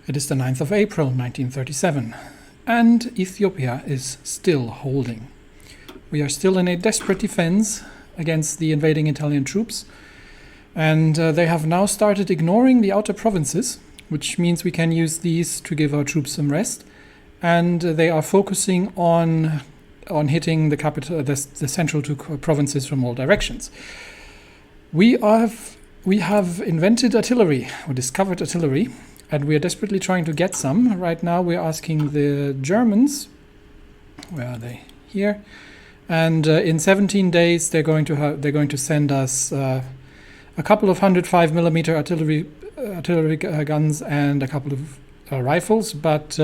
It is the 9th of April 1937, and Ethiopia is still holding. We are still in a desperate defense against the invading Italian troops, and they have now started ignoring the outer provinces, which means we can use these to give our troops some rest, and they are focusing on hitting the capital, the central two provinces from all directions. We have invented artillery, or discovered artillery, and we are desperately trying to get some. Right now we're asking the Germans, where are they? Here. And in 17 days they're going to send us a couple of 105mm artillery guns and a couple of rifles, but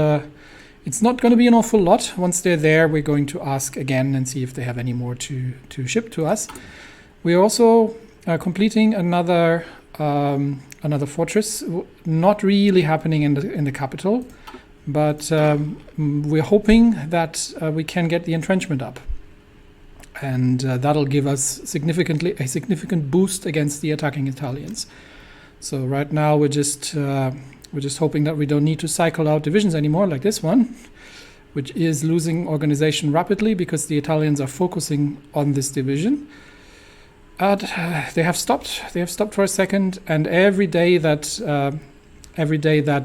it's not going to be an awful lot. Once they're there, we're going to ask again and see if they have any more to ship to us. We are also completing another fortress, not really happening in the capital, but we're hoping that we can get the entrenchment up, and that'll give us a significant boost against the attacking Italians. So right now we're just hoping that we don't need to cycle out divisions anymore, like this one, which is losing organization rapidly because the Italians are focusing on this division. They have stopped. They have stopped for a second, and every day that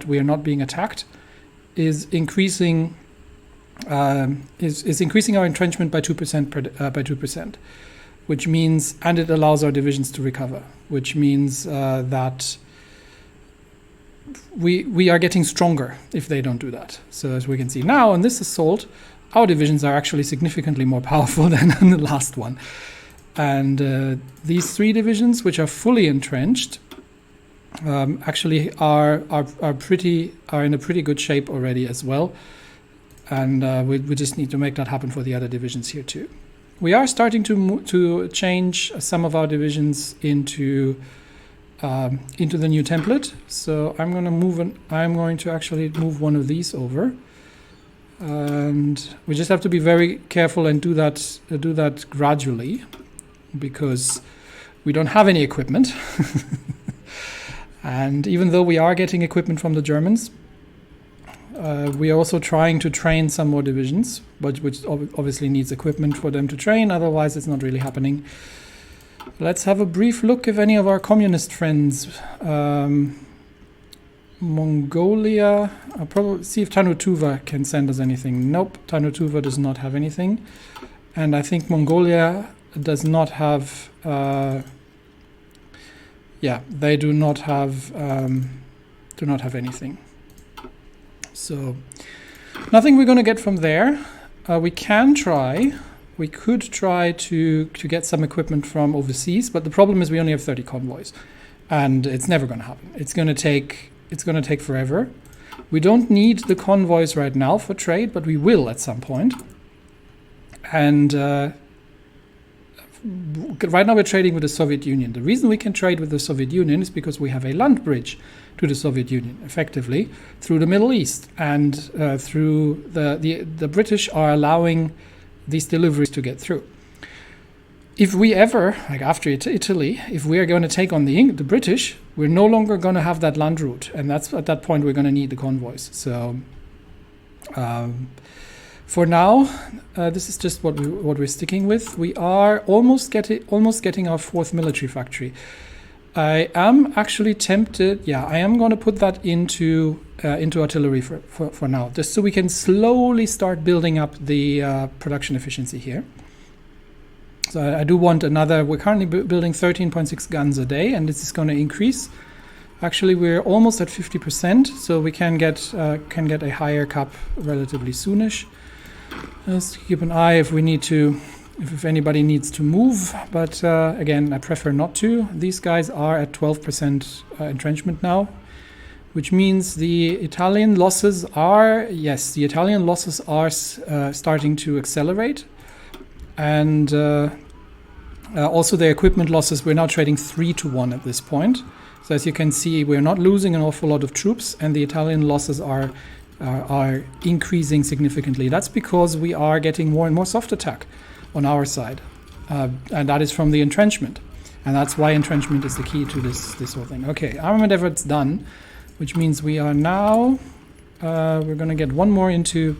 we are not being attacked is increasing increasing our entrenchment by 2%, which means, and it allows our divisions to recover, which means that we are getting stronger if they don't do that. So as we can see now in this assault, our divisions are actually significantly more powerful than in the last one. And these three divisions, which are fully entrenched, actually are in a pretty good shape already as well. And we just need to make that happen for the other divisions here too. We are starting to change some of our divisions into the new template. So I'm going to actually move one of these over. And we just have to be very careful and do that gradually, because we don't have any equipment. And even though we are getting equipment from the Germans, we are also trying to train some more divisions, but which obviously needs equipment for them to train, otherwise it's not really happening. Let's have a brief look if any of our communist friends, Mongolia, I'll probably see if Tanutuva can send us anything. Nope, Tanutuva does not have anything. And I think Mongolia does not have, they do not have anything. So nothing we're going to get from there. We could try to get some equipment from overseas, but the problem is we only have 30 convoys, and it's never going to happen. It's going to take forever. We don't need the convoys right now for trade, but we will at some point. And right now we're trading with the Soviet Union. The reason we can trade with the Soviet Union is because we have a land bridge to the Soviet Union, effectively, through the Middle East. And through the British are allowing these deliveries to get through. If we ever, like after Italy, if we are going to take on the British, we're no longer going to have that land route. And that's at that point we're going to need the convoys. So for now, this is just what we're sticking with. We are almost getting our fourth military factory. I am actually tempted. Yeah, I am going to put that into artillery for now, just so we can slowly start building up the production efficiency here. So I do want another. We're currently building 13.6 guns a day, and this is going to increase. Actually, we're almost at 50%, so we can get a higher cap relatively soonish. Just keep an eye if we need to, if anybody needs to move, but again, I prefer not to. These guys are at 12% entrenchment now, which means the Italian losses are starting to accelerate, and also the equipment losses. We're now trading 3-1 at this point. So as you can see, we're not losing an awful lot of troops, and the Italian losses are increasing significantly. That's because we are getting more and more soft attack on our side, and that is from the entrenchment, and that's why entrenchment is the key to this whole thing. Okay, armament effort's done. which means we are now, we're going to get one more into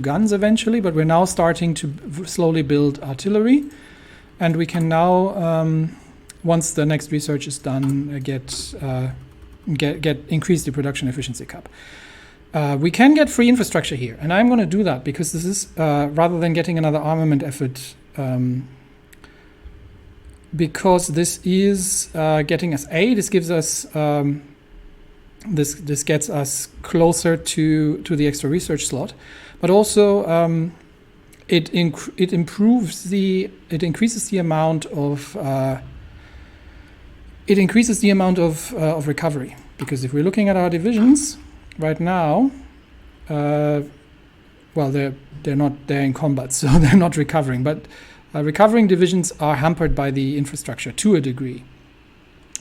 guns eventually, but we're now starting to slowly build artillery, and we can now, once the next research is done, increase the production efficiency cap. We can get free infrastructure here, and I'm going to do that because this is, rather than getting another armament effort, because this is getting us A, this gives us, this gets us closer to the extra research slot, but also it increases the amount of recovery, because if we're looking at our divisions right now, well, they're in combat, so they're not recovering, but recovering divisions are hampered by the infrastructure to a degree.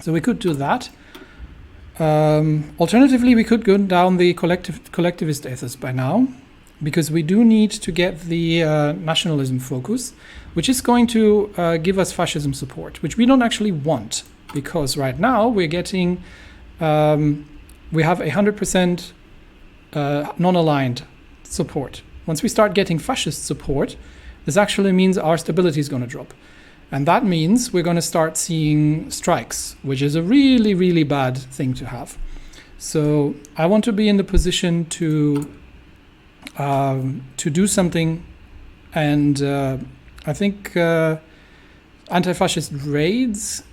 So we could do that. Alternatively, we could go down the collectivist ethos by now, because we do need to get the nationalism focus, which is going to give us fascism support, which we don't actually want, because right now we're getting, we have 100% non-aligned support. Once we start getting fascist support, this actually means our stability is going to drop. And that means we're going to start seeing strikes, which is a really, really bad thing to have. So I want to be in the position to do something, and I think anti-fascist raids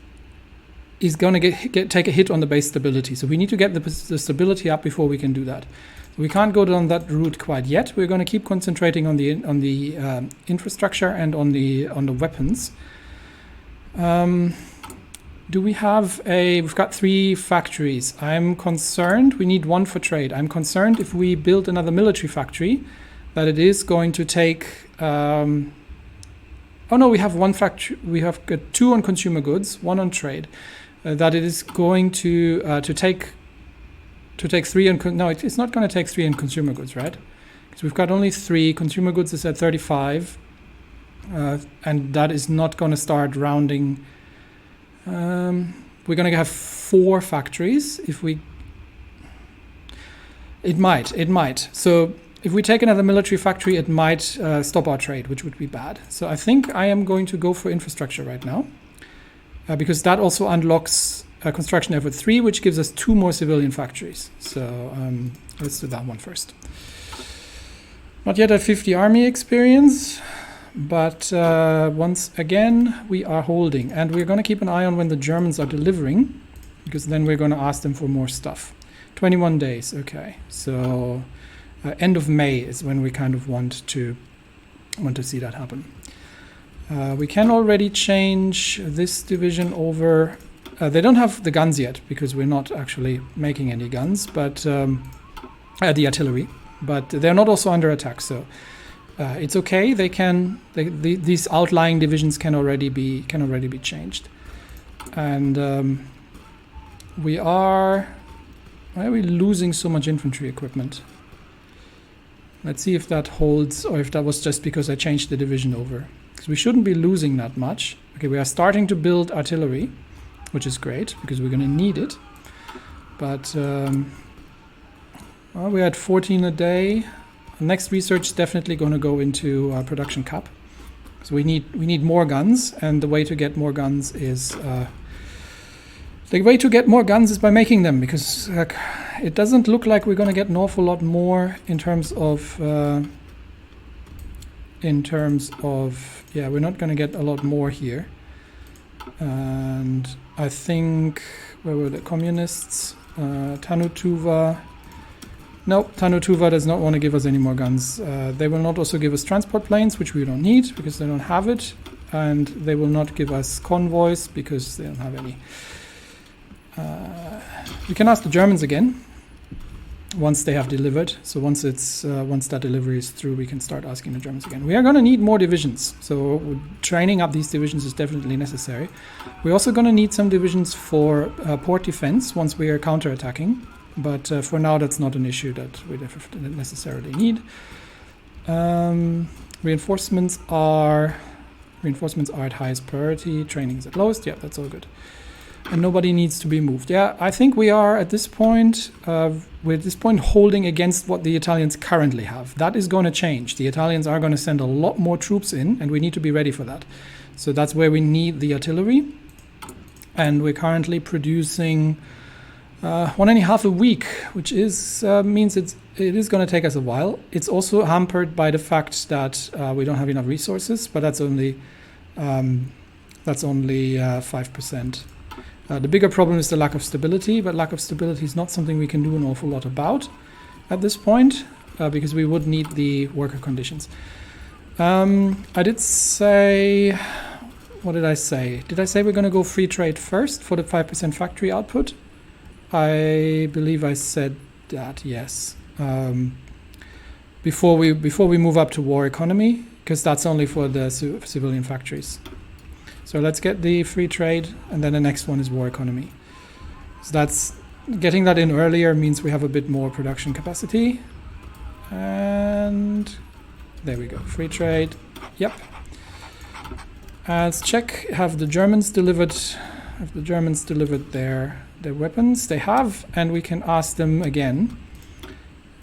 is going to take a hit on the base stability. So we need to get the stability up before we can do that. We can't go down that route quite yet. We're going to keep concentrating on the infrastructure and on the weapons. Do we have we've got 3 factories. I'm concerned we need 1 for trade. I'm concerned if we build another military factory that it is going to take, oh no, we have 1 factory, we have got 2 on consumer goods, 1 on trade, that it is going to take 3 on, no, it's not going to take 3 in consumer goods, right? Because we've got only 3, consumer goods is at 35, and that is not going to start rounding. We're going to have 4 factories if we, it might. So if we take another military factory, it might stop our trade, which would be bad. So I think I am going to go for infrastructure right now, because that also unlocks construction effort 3, which gives us 2 more civilian factories. So let's do that one first. Not yet at 50 army experience, but once again we are holding, and we're going to keep an eye on when the Germans are delivering, because then we're going to ask them for more stuff. 21 days, okay. So end of May is when we kind of want to see that happen. We can already change this division over. They don't have the guns yet because we're not actually making any guns, but the artillery. But they're not also under attack, so it's okay. These outlying divisions can already be changed. And why are we losing so much infantry equipment? Let's see if that holds, or if that was just because I changed the division over. Because we shouldn't be losing that much. Okay, we are starting to build artillery, which is great because we're going to need it. But well, we're at 14 a day. Next research is definitely going to go into production cap. So we need more guns, and the way to get more guns is by making them, because it doesn't look like we're going to get an awful lot more in terms of yeah, we're not going to get a lot more here. And I think, where were the communists? Tanutuva. No, Tanutuva does not want to give us any more guns. They will not also give us transport planes, which we don't need because they don't have it. And they will not give us convoys because they don't have any. We can ask the Germans again once they have delivered. So once that delivery is through, we can start asking the Germans again. We are going to need more divisions. So training up these divisions is definitely necessary. We're also going to need some divisions for port defense once we are counterattacking. But for now, that's not an issue that we necessarily need. Reinforcements are at highest priority. Training is at lowest. Yeah, that's all good. and nobody needs to be moved. Yeah, I think we are at this point, holding against what the Italians currently have. That is going to change. The Italians are going to send a lot more troops in, and we need to be ready for that. So that's where we need the artillery. And we're currently producing 1.5 a week, which is means it is going to take us a while. It's also hampered by the fact that we don't have enough resources, but that's only 5%. The bigger problem is the lack of stability, but lack of stability is not something we can do an awful lot about at this point, because we would need the worker conditions. I did say, what did I say? Did I say we're going to go free trade first for the 5% factory output? I believe I said that, yes. Before we move up to war economy, because that's only for the civilian factories. So let's get the free trade, and then the next one is war economy. So that's getting that in earlier means we have a bit more production capacity. And there we go, free trade. Yep. Let's check. Have the Germans delivered their weapons? They have, and we can ask them again.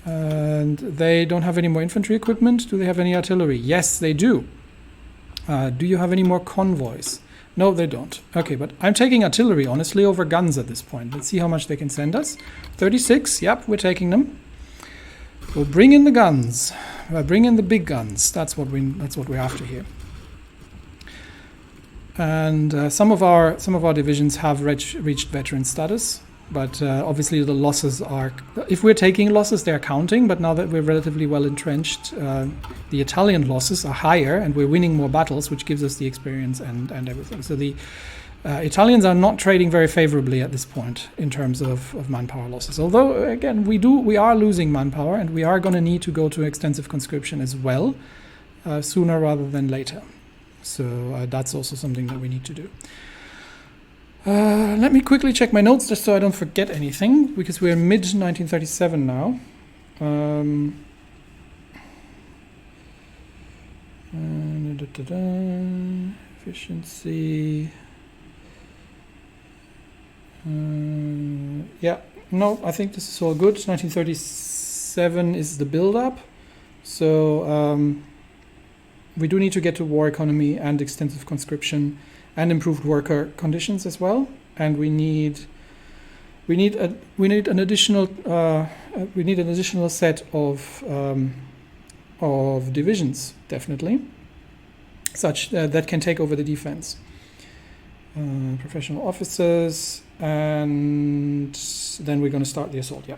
And they don't have any more infantry equipment. Do they have any artillery? Yes, they do. Do you have any more convoys? No, they don't. Okay, but I'm taking artillery, honestly, over guns at this point. Let's see how much they can send us. 36, yep, we're taking them. We'll bring in the guns. Bring in the big guns. That's what we're after here. And some of our divisions have reached veteran status. But obviously the losses are, if we're taking losses, they're counting. But now that we're relatively well entrenched, the Italian losses are higher and we're winning more battles, which gives us the experience and everything. So the Italians are not trading very favorably at this point in terms of manpower losses. Although, again, we are losing manpower and we are going to need to go to extensive conscription as well, sooner rather than later. So that's also something that we need to do. Let me quickly check my notes just so I don't forget anything, because we're mid-1937 now. Efficiency. Yeah, no, I think this is all good. 1937 is the build-up. So we do need to get to war economy and extensive conscription and improved worker conditions as well, and we need an additional set of divisions, definitely, such that can take over the defense. Professional officers, and then we're going to start the assault. Yeah.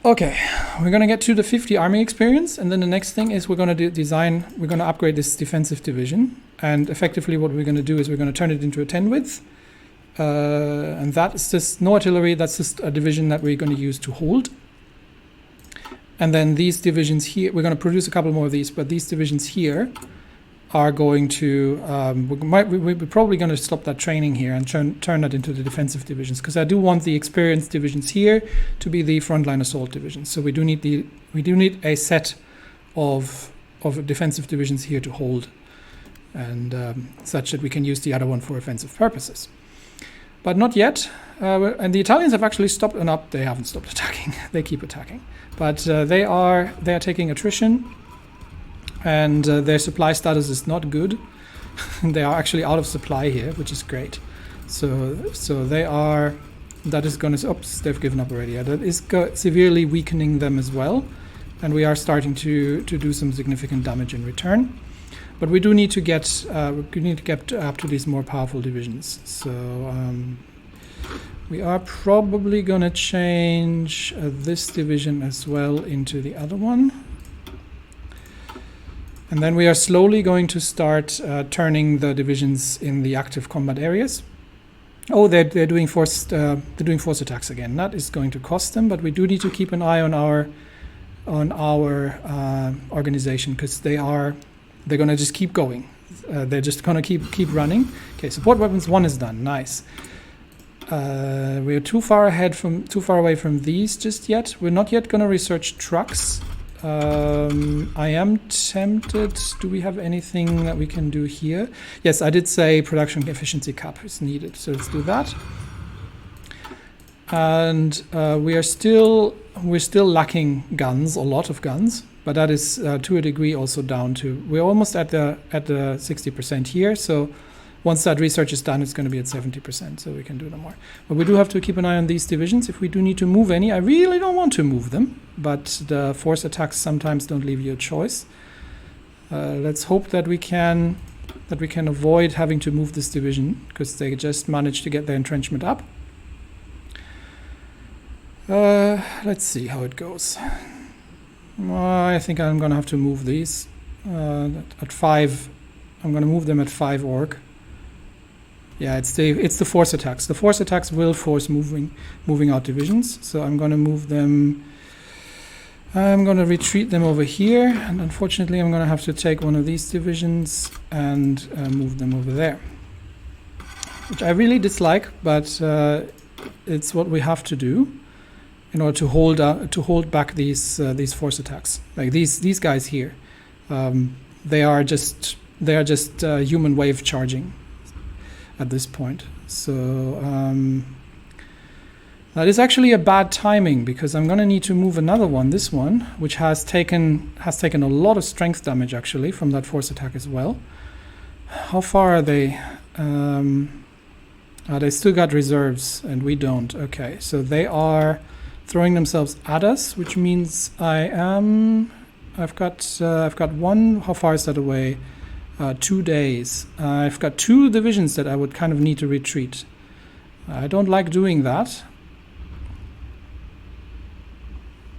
Okay, we're going to get to the 50 army experience, and then the next thing is we're going to upgrade this defensive division, and effectively what we're going to do is we're going to turn it into a 10 width, and that's just no artillery, that's just a division that we're going to use to hold. And then these divisions here, we're going to produce a couple more of these, but these divisions here are going to, we're probably going to stop that training here and turn that into the defensive divisions, because I do want the experienced divisions here to be the frontline assault divisions. So we do need a set of defensive divisions here to hold, and such that we can use the other one for offensive purposes. But not yet. And the Italians have actually stopped, they haven't stopped attacking. They keep attacking, but they are taking attrition. And their supply status is not good. They are actually out of supply here, which is great. So they are, that is going to, oops, they've given up already. That is severely weakening them as well. And we are starting to do some significant damage in return. But we do need to get up to these more powerful divisions. So we are probably going to change this division as well into the other one. And then we are slowly going to start turning the divisions in the active combat areas. Oh, they're doing force attacks again. That is going to cost them, but we do need to keep an eye on our organization, because they're going to just keep going. They're just going to keep running. Okay, support weapons 1 is done. Nice. We're too far away from these just yet. We're not yet going to research trucks. I am tempted. Do we have anything that we can do here? Yes, I did say production efficiency cap is needed, so let's do that. And we're still lacking guns, a lot of guns, but that is to a degree also down to, we're almost at the 60% here. So once that research is done, it's going to be at 70%, so we can do no more. But we do have to keep an eye on these divisions. If we do need to move any, I really don't want to move them, but the force attacks sometimes don't leave you a choice. Let's hope that we can avoid having to move this division, because they just managed to get their entrenchment up. Let's see how it goes. I think I'm going to have to move these at 5. I'm going to move them at 5 orc. Yeah, it's the force attacks. The force attacks will force moving out divisions. So I'm going to move them. I'm going to retreat them over here, and unfortunately, I'm going to have to take one of these divisions and move them over there, which I really dislike, but it's what we have to do in order to hold back these force attacks. Like these guys here, they are just human wave charging at this point. So that is actually a bad timing, because I'm going to need to move another one, this one, which has taken a lot of strength damage actually from that force attack as well. How far are they? They still got reserves and we don't. Okay, so they are throwing themselves at us, which means I've got one. How far is that away? 2 days. I've got 2 divisions that I would kind of need to retreat. I don't like doing that,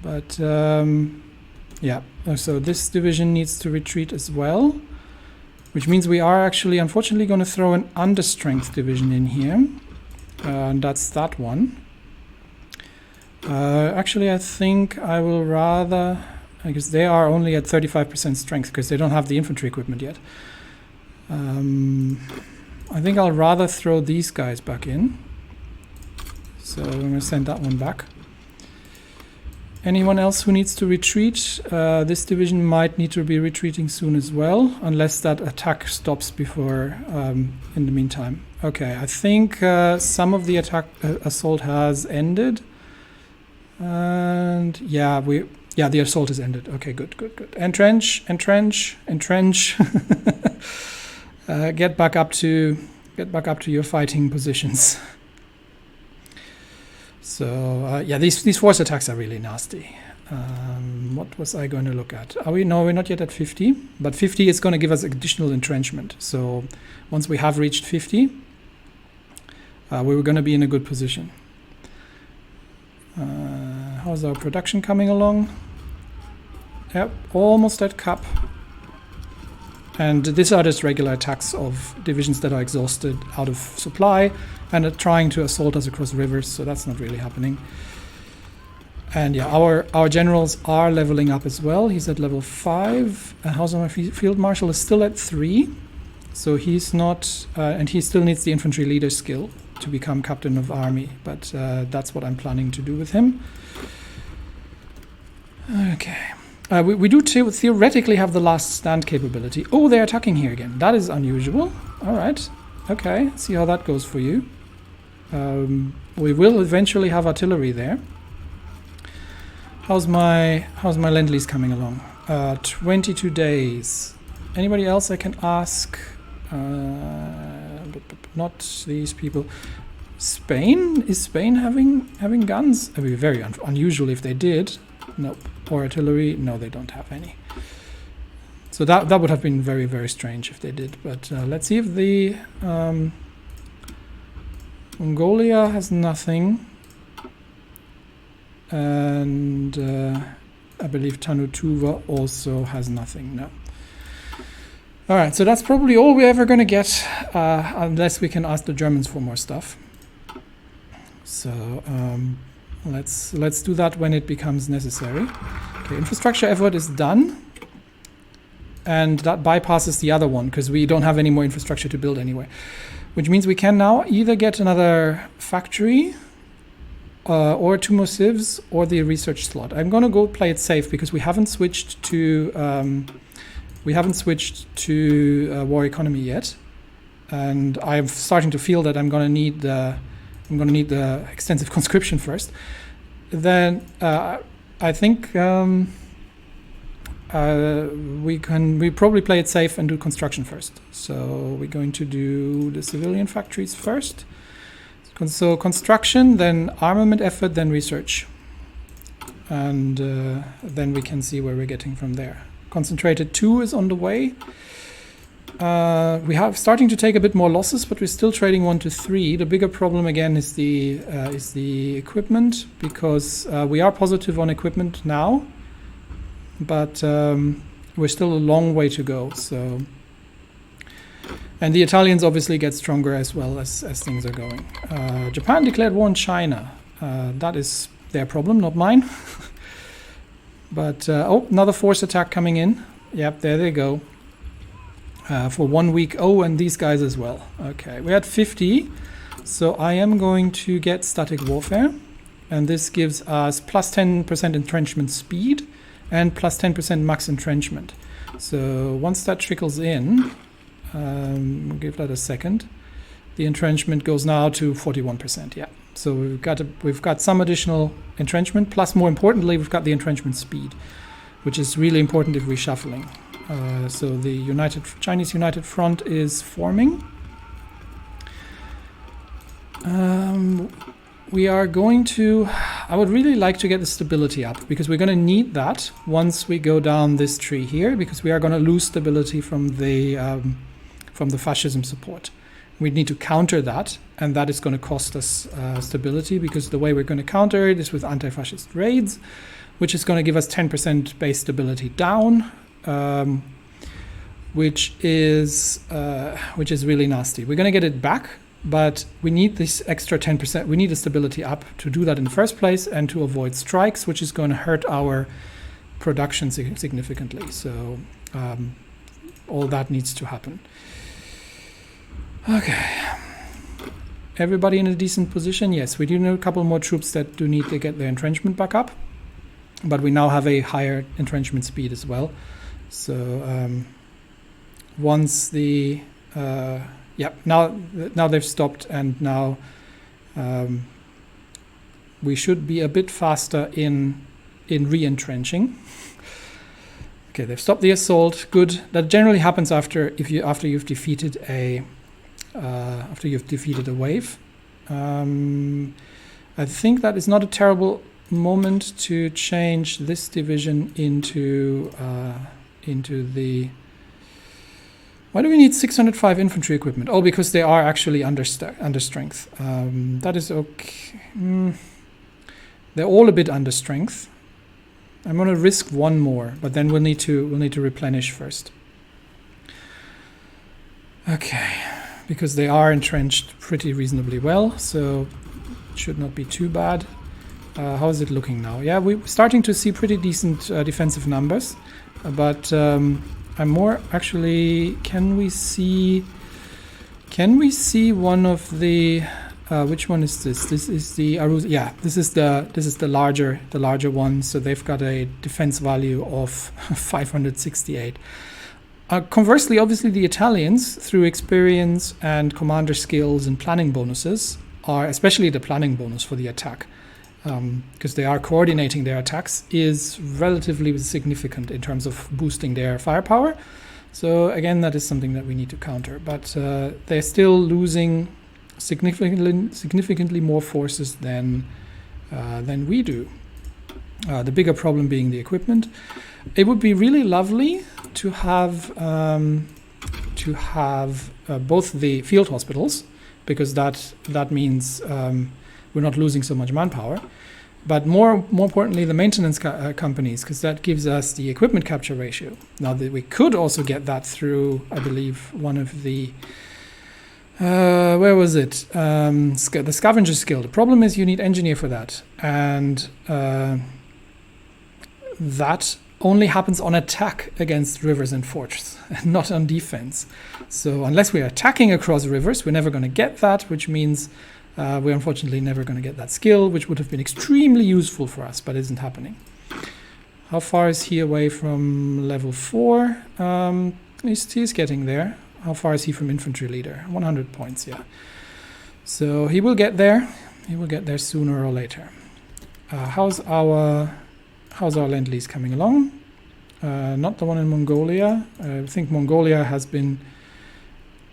but yeah. So this division needs to retreat as well, which means we are actually, unfortunately, going to throw an understrength division in here, and that's that one. Actually, I think I will rather, because they are only at 35% strength because they don't have the infantry equipment yet. I think I'll rather throw these guys back in. So I'm going to send that one back. Anyone else who needs to retreat? This division might need to be retreating soon as well, unless that attack stops before, in the meantime. Okay, I think some of the assault has ended. And yeah, the assault is ended. Okay, good. Entrench. Get back up to your fighting positions. So yeah, these force attacks are really nasty. What was I going to look at? No, we're not yet at 50, but 50 is going to give us additional entrenchment. So once we have reached 50, we were going to be in a good position. How's our production coming along? Yep, almost at cap. And these are just regular attacks of divisions that are exhausted, out of supply, and are trying to assault us across rivers, so that's not really happening. And yeah, our generals are leveling up as well. He's at level 5. How's my field marshal is still at 3. So he's not, and he still needs the infantry leader skill to become captain of army, but that's what I'm planning to do with him. Okay. We do theoretically have the last stand capability. Oh, they're attacking here again. That is unusual. All right. Okay. See how that goes for you. We will eventually have artillery there. How's my Lend-Lease coming along? 22 days. Anybody else I can ask? But not these people. Spain? Is Spain having guns? It would be very unusual if they did. Nope. Or artillery? No, they don't have any. So that would have been very, very strange if they did. But let's see if the Mongolia has nothing. And I believe Tanutuva also has nothing. No. All right, so that's probably all we're ever going to get, unless we can ask the Germans for more stuff. So let's do that when it becomes necessary. Okay, infrastructure effort is done, and that bypasses the other one because we don't have any more infrastructure to build anyway. Which means we can now either get another factory or 2 more civs, or the research slot. I'm going to go play it safe because we haven't switched to war economy yet, and I'm starting to feel that I'm going to need the extensive conscription first. Then I think we probably play it safe and do construction first. So we're going to do the civilian factories first. So construction, then armament effort, then research, and then we can see where we're getting from there. Concentrated 2 is on the way. We have starting to take a bit more losses, but we're still trading 1 to 3. The bigger problem again is the equipment, because we are positive on equipment now, but we're still a long way to go. So. And the Italians obviously get stronger as well as things are going. Japan declared war on China. That is their problem, not mine. But, another force attack coming in. Yep, there they go. For 1 week. Oh, and these guys as well. Okay, we had 50. So I am going to get static warfare. And this gives us plus 10% entrenchment speed and plus 10% max entrenchment. So once that trickles in... we'll give that a second. The entrenchment goes now to 41%. Yeah, so we've got some additional entrenchment. Plus, more importantly, we've got the entrenchment speed, which is really important if we're shuffling. So the Chinese United Front is forming. We are going to. I would really like to get the stability up, because we're going to need that once we go down this tree here, because we are going to lose stability from the fascism support. We need to counter that, and that is going to cost us stability, because the way we're going to counter it is with anti-fascist raids, which is going to give us 10% base stability down, which is really nasty. We're going to get it back, but we need this extra 10%. We need the stability up to do that in the first place, and to avoid strikes, which is going to hurt our production significantly. So all that needs to happen. Okay, everybody in a decent position? Yes, we do need a couple more troops that do need to get their entrenchment back up, but we now have a higher entrenchment speed as well. So once the now they've stopped, and now we should be a bit faster in re-entrenching. Okay, they've stopped the assault. Good. That generally happens after you've defeated a wave. I think that is not a terrible moment to change this division into the. Why do we need 605 infantry equipment? Oh, because they are actually under strength. That is okay. They're all a bit under strength. I'm going to risk 1 more, but then we'll need to replenish first. Okay, because they are entrenched pretty reasonably well, so it should not be too bad. How is it looking now? Yeah, we're starting to see pretty decent defensive numbers, but I'm more actually. Can we see one of the? Which one is this? This is the Arusa. Yeah, this is the larger one. So they've got a defense value of 568. Conversely, obviously, the Italians, through experience and commander skills and planning bonuses, are especially the planning bonus for the attack, because they are coordinating their attacks, is relatively significant in terms of boosting their firepower. So again, that is something that we need to counter. But they're still losing significantly more forces than we do. The bigger problem being the equipment. It would be really lovely to have both the field hospitals, because that means we're not losing so much manpower, but more importantly the maintenance companies, because that gives us the equipment capture ratio. Now that we could also get that through, I believe, one of the where was it? The scavenger skill. The problem is you need engineer for that, and that only happens on attack against rivers and forts, and not on defense. So unless we are attacking across rivers, we're never going to get that, which means We're unfortunately never going to get that skill, which would have been extremely useful for us, but isn't happening. How far is he away from level 4? He's getting there. How far is he from infantry leader? 100 points, yeah. So he will get there. He will get there sooner or later. How's our Lend-Lease coming along? Not the one in Mongolia. I think Mongolia has been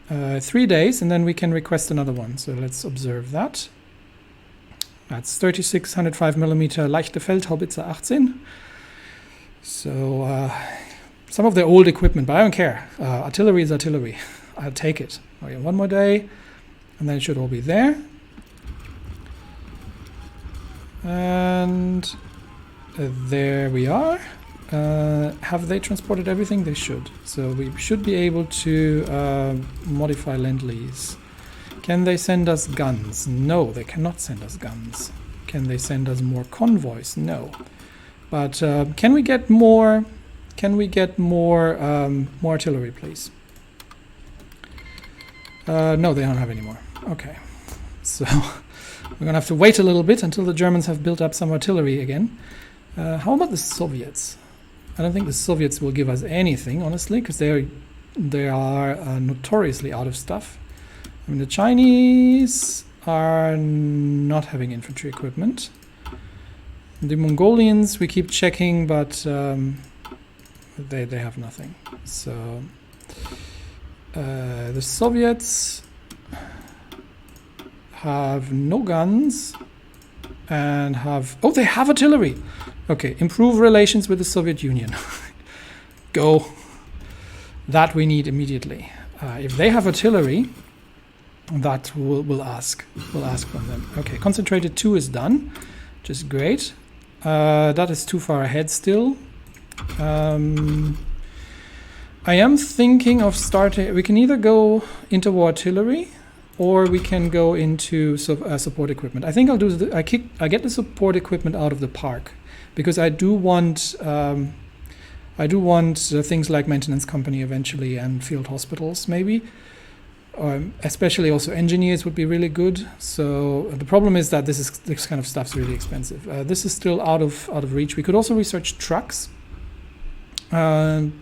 3 days, and then we can request another one. So let's observe that. That's 36 105mm leichte Feldhaubitze 18. So some of their old equipment, but I don't care. Artillery is artillery. I'll take it. Okay, one more day, and then it should all be there. And there we are. Have they transported everything? They should. So we should be able to modify Lend-Lease. Can they send us guns? No, they cannot send us guns. Can they send us more convoys? No. But can we get more? Can we get more artillery, please? No, they don't have any more. Okay, so we're gonna have to wait a little bit until the Germans have built up some artillery again. How about the Soviets? I don't think the Soviets will give us anything, honestly, because they are notoriously out of stuff. I mean, the Chinese are not having infantry equipment. The Mongolians, we keep checking, but they have nothing. So the Soviets have no guns and have... Oh, they have artillery! Okay, improve relations with the Soviet Union. Go. That we need immediately. If they have artillery, that we'll ask. We'll ask from them. Okay, concentrated 2 is done, which is great. That is too far ahead still. I am thinking of starting... We can either go into artillery, or we can go into support equipment. I think I'll do... I get the support equipment out of the park, because I do want things like maintenance company eventually, and field hospitals maybe. Especially also engineers would be really good. So the problem is that this kind of stuff's really expensive. This is still out of reach. We could also research trucks. Can't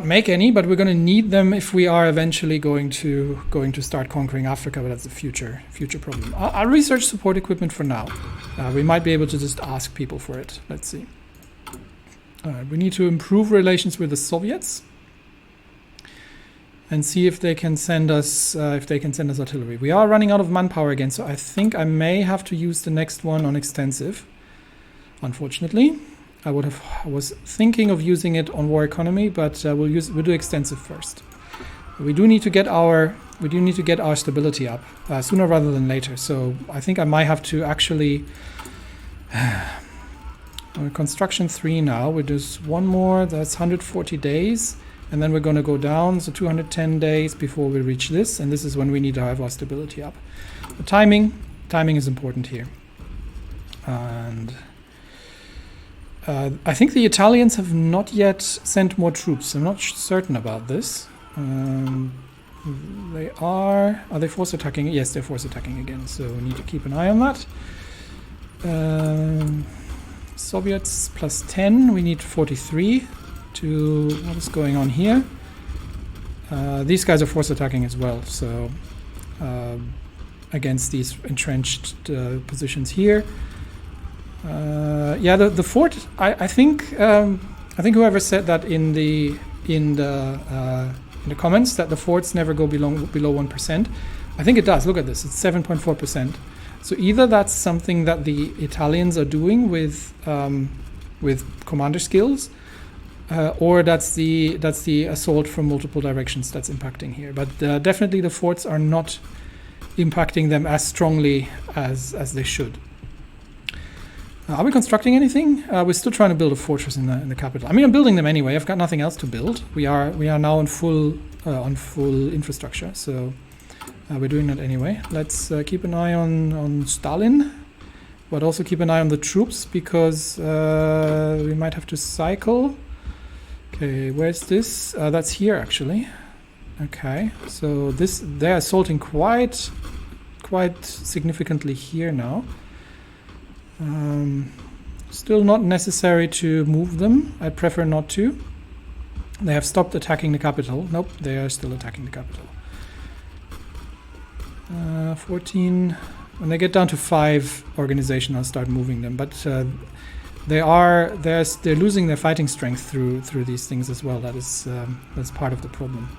make any, but we're going to need them if we are eventually going to start conquering Africa. But that's a future problem. I'll research support equipment for now. We might be able to just ask people for it. Let's see. We need to improve relations with the Soviets and see if they can send us artillery. We are running out of manpower again, so I think I may have to use the next one on extensive. Unfortunately, I was thinking of using it on war economy, but we'll do extensive first. We do need to get our stability up sooner rather than later. So I think I might have to actually construction 3 now. We do one more. That's 140 days. And then we're going to go down, so 210 days before we reach this, and this is when we need to have our stability up. The timing is important here. And I think the Italians have not yet sent more troops. I'm not certain about this. Are they force attacking? Yes, they're force attacking again, so we need to keep an eye on that. Soviets plus 10, we need 43. To what is going on here. These guys are force attacking as well, so against these entrenched positions here. Yeah, the fort. I think whoever said that in the comments that the forts never go below 1%. I think it does. Look at this. It's 7.4%. So either that's something that the Italians are doing with commander skills. Or that's the assault from multiple directions that's impacting here. But definitely the forts are not impacting them as strongly as they should. Are we constructing anything? We're still trying to build a fortress in the capital. I mean, I'm building them anyway. I've got nothing else to build. We are now on full infrastructure, so we're doing that anyway. Let's keep an eye on Stalin, but also keep an eye on the troops, because we might have to cycle. Okay, where's this? That's here, actually. Okay, so they're assaulting quite significantly here now. Still not necessary to move them. I prefer not to. They have stopped attacking the capital. Nope, they are still attacking the capital. 14. When they get down to 5 organization, I'll start moving them. But they're losing their fighting strength through these things as well. That's part of the problem.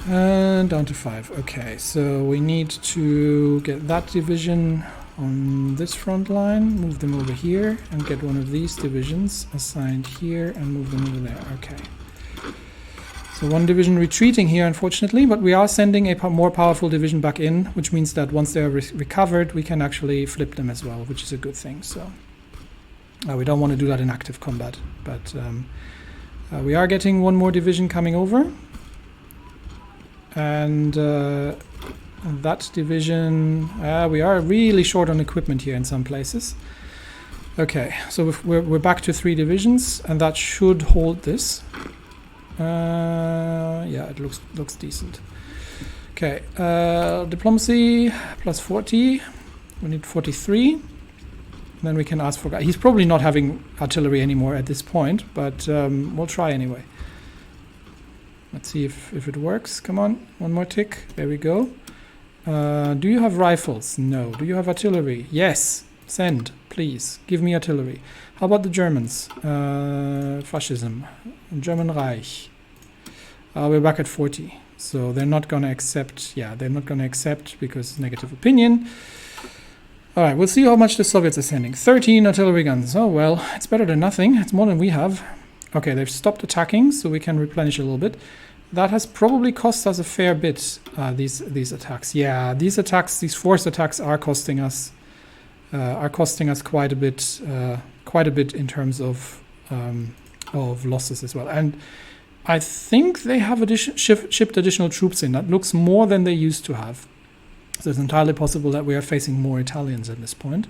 And down to 5. Okay, so we need to get that division on this front line, move them over here, and get one of these divisions assigned here and move them over there. Okay. So one division retreating here, unfortunately, but we are sending a more powerful division back in, which means that once they are recovered, we can actually flip them as well, which is a good thing. So we don't want to do that in active combat, but we are getting one more division coming over. And that division, we are really short on equipment here in some places. Okay, so we're back to 3 divisions, and that should hold this. Yeah, it looks decent. Okay, diplomacy plus 40. We need 43. Then we can ask for. He's probably not having artillery anymore at this point, but we'll try anyway. Let's see if it works. Come on, one more tick. There we go. Do you have rifles? No. Do you have artillery? Yes. Send, please. Give me artillery. How about the Germans? Fascism. German Reich. We're back at 40. So they're not going to accept. Yeah, they're not going to accept because negative opinion. All right, we'll see how much the Soviets are sending. 13 artillery guns. Oh, well, it's better than nothing. It's more than we have. Okay, they've stopped attacking, so we can replenish a little bit. That has probably cost us a fair bit, these attacks. Yeah, these attacks, these forced attacks are costing us quite a bit in terms of losses as well. And I think they have shipped additional troops in. That looks more than they used to have. So it's entirely possible that we are facing more Italians at this point.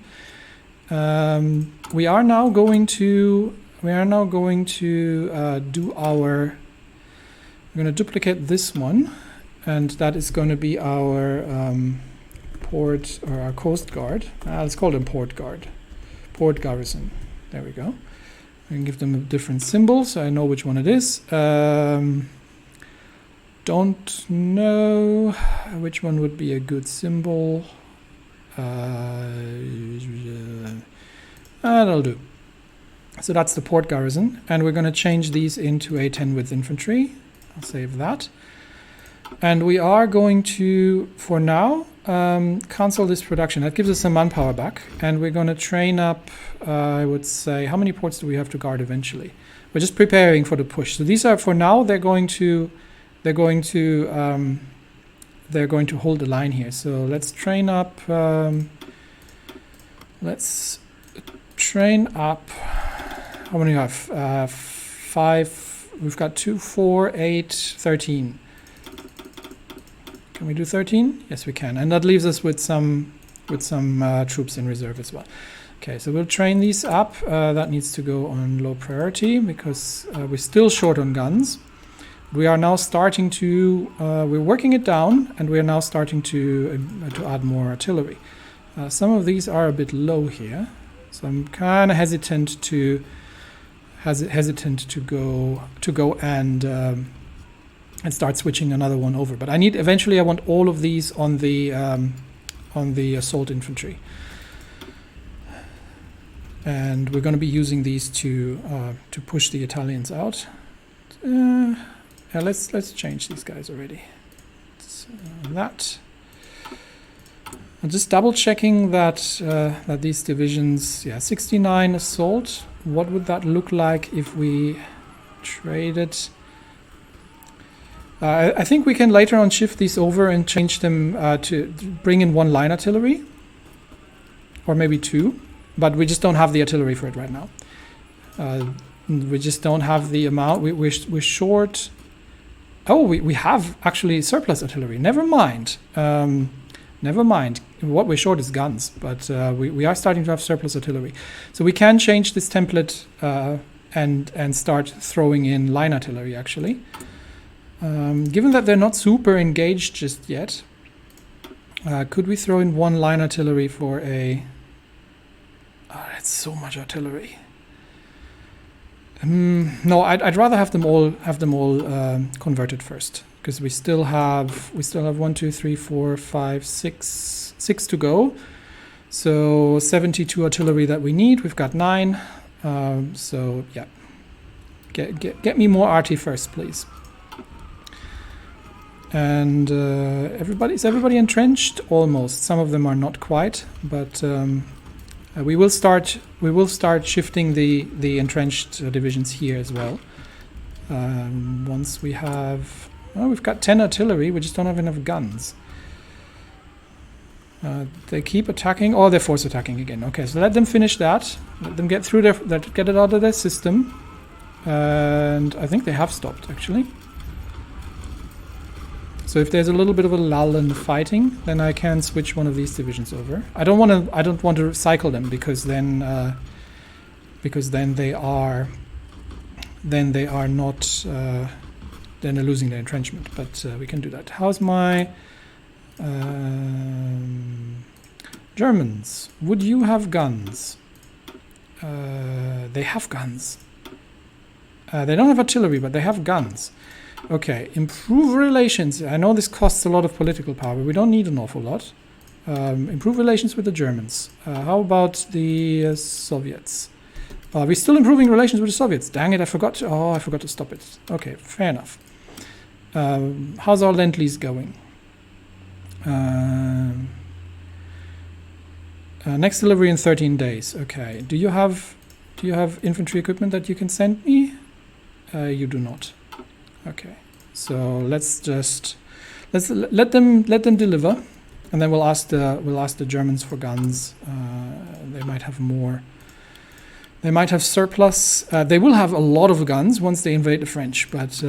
We are now going to do our. We're going to duplicate this one, and that is going to be our port or our coast guard. Let's call them port garrison. There we go. We can give them a different symbol so I know which one it is. Don't know which one would be a good symbol. That'll do. So that's the port garrison, and we're going to change these into a 10 width infantry. I'll save that. And we are going to, for now, cancel this production. That gives us some manpower back, and we're going to train up, I would say, how many ports do we have to guard eventually? We're just preparing for the push. So these are, for now, they're going to hold the line here. So let's train up, how many do you have? 5. We've got 2, 4, 8, 13. Can we do 13? Yes, we can. And that leaves us with some troops in reserve as well. Okay, so we'll train these up. That needs to go on low priority because we're still short on guns. We are now starting to, we're working it down, and we're now starting to add more artillery. Some of these are a bit low here, so I'm kind of hesitant to go and start switching another one over. But eventually I want all of these on the assault infantry, and we're going to be using these to push the Italians out. Let's change these guys already. So that. I'm just double checking that these divisions, 69 assault. What would that look like if we traded? I think we can later on shift these over and change them to bring in 1 line artillery, or maybe 2, but we just don't have the artillery for it right now. We just don't have the amount. We're short. Oh, we have actually surplus artillery. Never mind. Never mind. What we're short is guns, but we are starting to have surplus artillery. So we can change this template and start throwing in line artillery, actually. Given that they're not super engaged just yet, could we throw in one line artillery for a... Oh, that's so much artillery. No, I'd rather have them all converted first, because we still have 1, 2, 3, 4, 5, 6 to go. So 72 artillery that we need. We've got 9. So yeah, get me more arty first, please. And is everybody entrenched? Almost. Some of them are not quite, but we will start shifting the entrenched divisions here as well. Once we have, we've got 10 artillery. We just don't have enough guns. They keep attacking. Oh, they're force attacking again. Okay, so let them finish that. Let them get through get it out of their system. And I think they have stopped actually. So if there's a little bit of a lull in the fighting, then I can switch one of these divisions over. I don't want to cycle them because then they are not then they're losing their entrenchment. But we can do that. How's my Germans? Would you have guns? They have guns. They don't have artillery, but they have guns. Okay, improve relations. I know this costs a lot of political power. We don't need an awful lot. Improve relations with the Germans. How about the Soviets? Are we still improving relations with the Soviets? Dang it, I forgot to stop it. Okay, fair enough. How's our Lend-Lease going? Next delivery in 13 days. Okay. Do you have infantry equipment that you can send me? You do not. Okay. So let's let them deliver, and then we'll ask the Germans for guns. They might have more. They might have surplus. They will have a lot of guns once they invade the French, but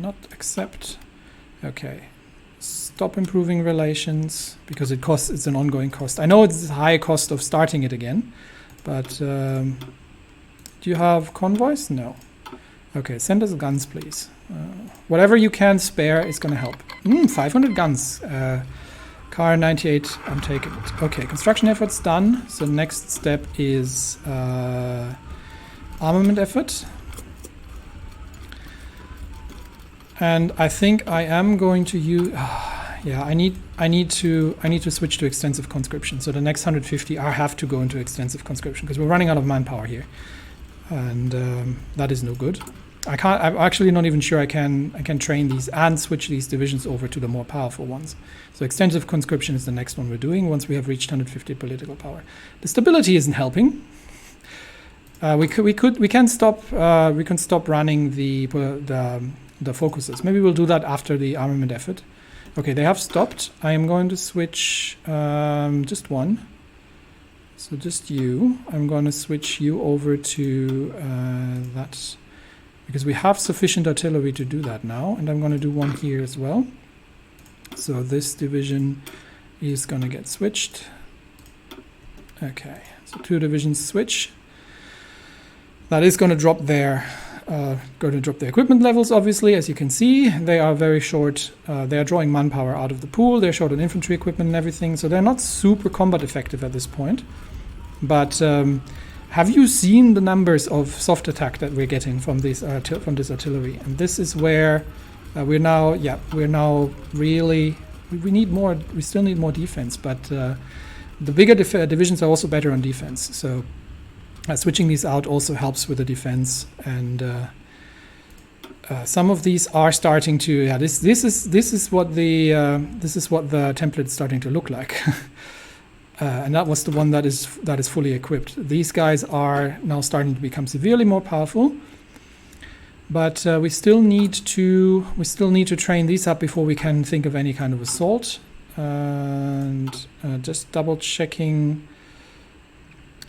not accept. Okay. Stop improving relations because it's an ongoing cost. I know it's a high cost of starting it again, but do you have convoys? No. Okay, send us guns, please. Whatever you can spare is going to help. 500 guns. Car 98, I'm taking it. Okay, construction effort's done. So the next step is armament effort. And I think I am going to use... yeah, I need to switch to extensive conscription. So the next 150 I have to go into extensive conscription because we're running out of manpower here, and that is no good. I'm actually not even sure I can train these and switch these divisions over to the more powerful ones. So extensive conscription is the next one we're doing once we have reached 150 political power. The stability isn't helping. We can stop running the focuses. Maybe we'll do that after the armament effort. Okay, they have stopped. I am going to switch just one. So just you. I'm going to switch you over to that, because we have sufficient artillery to do that now. And I'm going to do one here as well. So this division is going to get switched. Okay, so 2 divisions switch. That is going to drop their equipment levels, obviously. As you can see, they are very short. They are drawing manpower out of the pool. They're short on infantry equipment and everything, so they're not super combat effective at this point. But have you seen the numbers of soft attack that we're getting from this artillery? And this is where we're now really we need more. We still need more defense, but the bigger divisions are also better on defense. So switching these out also helps with the defense, and some of these are starting to. Yeah, this is what the template's starting to look like, and that was the one that is fully equipped. These guys are now starting to become severely more powerful, but we still need to train these up before we can think of any kind of assault. And just double checking.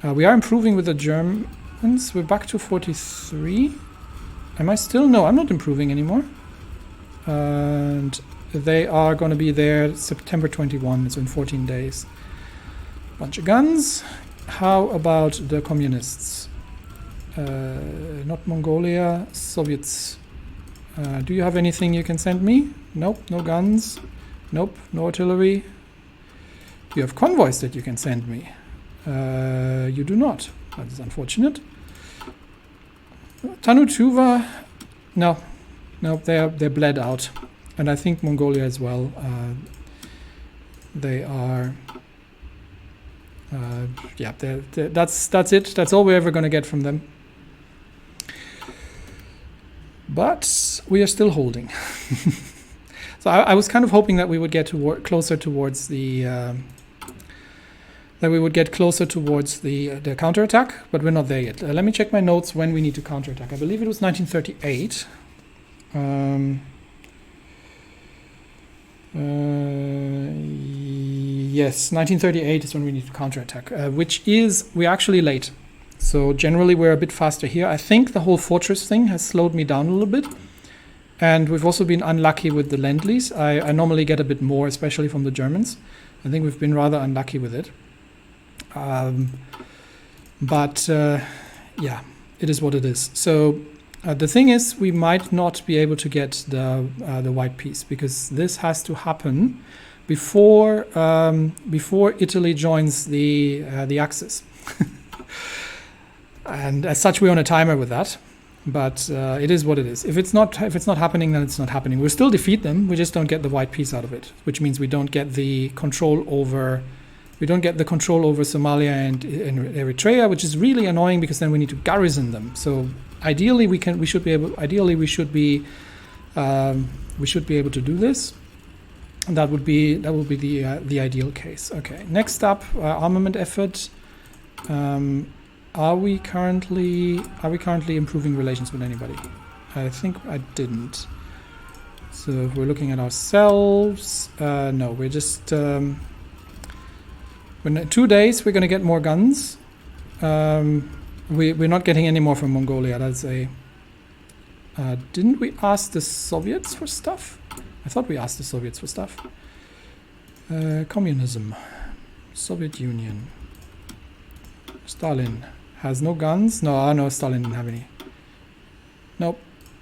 We are improving with the Germans. We're back to 43. Am I still? No, I'm not improving anymore. And they are going to be there September 21, so in 14 days. Bunch of guns. How about the communists? not Mongolia, Soviets. Do you have anything you can send me? Nope, no guns. Nope, no artillery. You have convoys that you can send me. You do not. That is unfortunate. Tanutuva, no, they're bled out, and I think Mongolia as well. They are. Yeah, that's it. That's all we're ever going to get from them. But we are still holding. So I was kind of hoping that we would get closer towards the counterattack, but we're not there yet. Let me check my notes when we need to counterattack. I believe it was 1938. Yes, 1938 is when we need to counterattack, we're actually late. So generally we're a bit faster here. I think the whole fortress thing has slowed me down a little bit. And we've also been unlucky with the Lend-Lease. I normally get a bit more, especially from the Germans. I think we've been rather unlucky with it. But yeah, it is what it is. So the thing is, we might not be able to get the white piece, because this has to happen before Italy joins the Axis. And as such, we're on a timer with that. But it is what it is. If it's not happening, then it's not happening. We'll still defeat them. We just don't get the white piece out of it, which means we don't get the control over Somalia and Eritrea, which is really annoying, because then we need to garrison them. So ideally, we should be able to do this. And that would be the ideal case. Okay. Next up, armament effort. Are we currently improving relations with anybody? I think I didn't. So if we're looking at ourselves, no, we're just in 2 days we're going to get more guns. We're not getting any more from Mongolia. That's a. Didn't we ask the Soviets for stuff? I thought we asked the Soviets for stuff. Communism, Soviet Union, Stalin. Has no guns? No, Stalin didn't have any. Nope.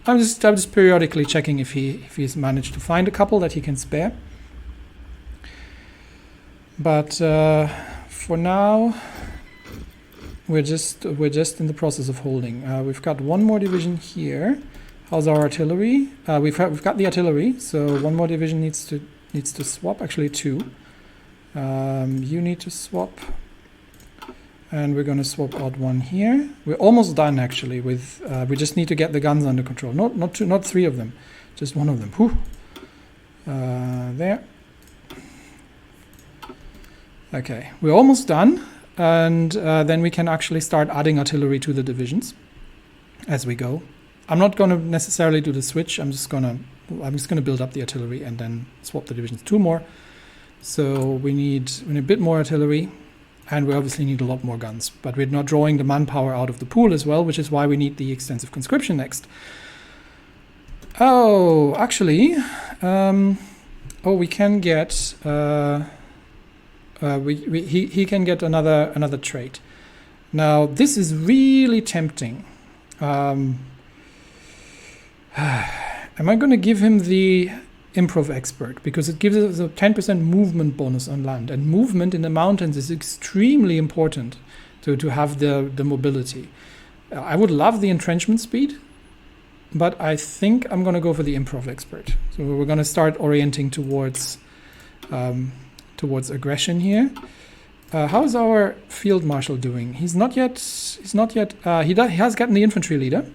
I'm just periodically checking if he's managed to find a couple that he can spare. But for now, we're just in the process of holding. We've got one more division here. How's our artillery? We've got the artillery, so one more division needs to swap. Actually, two. You need to swap. And we're going to swap out one here. We're almost done, actually. With we just need to get the guns under control. Not three of them, just one of them. Whew. There. Okay, we're almost done, and then we can actually start adding artillery to the divisions as we go. I'm not going to necessarily do the switch. I'm just going to build up the artillery and then swap the divisions. Two more. So we need a bit more artillery. And we obviously need a lot more guns, but we're not drawing the manpower out of the pool as well, which is why we need the extensive conscription next. Oh, actually, we can get he can get another trait. Now this is really tempting. Am I going to give him the Improv Expert, because it gives us a 10% movement bonus on land, and movement in the mountains is extremely important to have the mobility. I would love the entrenchment speed, but I think I'm going to go for the Improv Expert. So we're going to start orienting towards aggression here. How's our field marshal doing? He has gotten the infantry leader,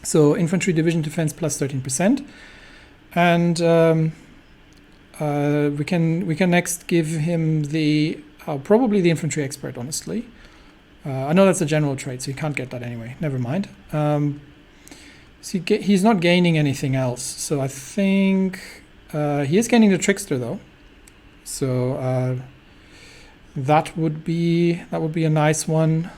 so infantry division defense plus 13%. And we can next give him probably the infantry expert, honestly. I know that's a general trait, so he can't get that anyway. Never mind. He's not gaining anything else, so I think he is gaining the trickster though. So that would be a nice one,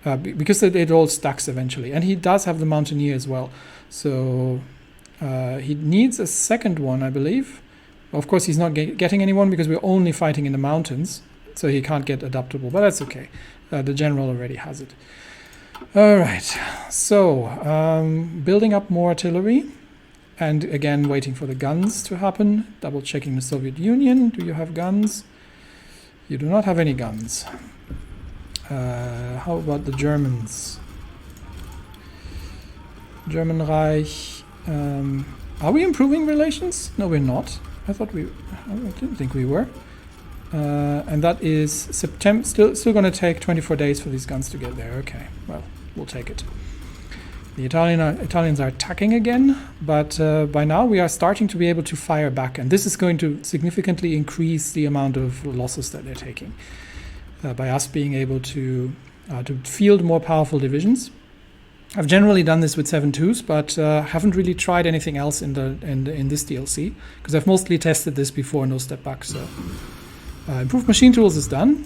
because it all stacks eventually, and he does have the mountaineer as well. So. He needs a second one, I believe. Of course, he's not getting anyone because we're only fighting in the mountains, so he can't get adaptable, but that's okay. The general already has it. All right, so building up more artillery, and again waiting for the guns to happen. Double checking the Soviet Union. Do you have guns? You do not have any guns. How about the Germans? German Reich. Are we improving relations? No, we're not. I didn't think we were. And that is September. Still going to take 24 days for these guns to get there. Okay, well, we'll take it. The Italians are attacking again, but by now we are starting to be able to fire back, and this is going to significantly increase the amount of losses that they're taking by us being able to field more powerful divisions. I've generally done this with 7.2s, but haven't really tried anything else in this DLC because I've mostly tested this before No Step Back. So improved machine tools is done,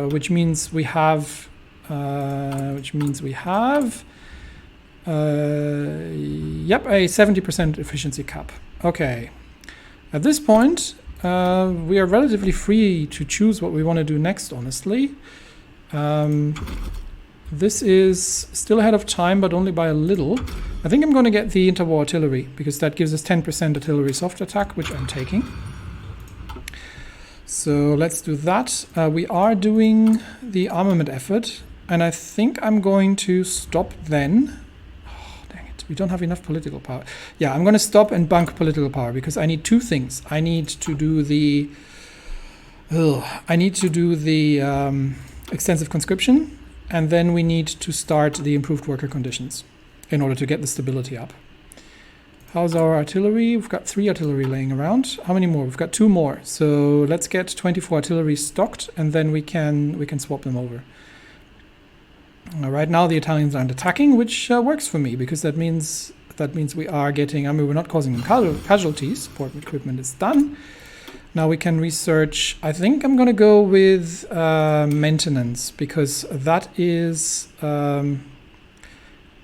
which means we have a 70% efficiency cap. Okay, at this point we are relatively free to choose what we want to do next, honestly. This is still ahead of time, but only by a little. I think I'm going to get the interwar artillery because that gives us 10% artillery soft attack, which I'm taking. So let's do that. We are doing the armament effort, and I think I'm going to stop then. Oh, dang it. We don't have enough political power. Yeah, I'm going to stop and bank political power because I need two things. I need to do the extensive conscription, and then we need to start the improved worker conditions in order to get the stability up. How's our artillery? We've got 3 artillery laying around. How many more? We've got 2 more. So let's get 24 artillery stocked, and then we can swap them over. Right now the Italians aren't attacking, which works for me because that means we are getting. I mean, we're not causing them casualties. Support equipment is done. Now we can research. I think I'm going to go with maintenance because that is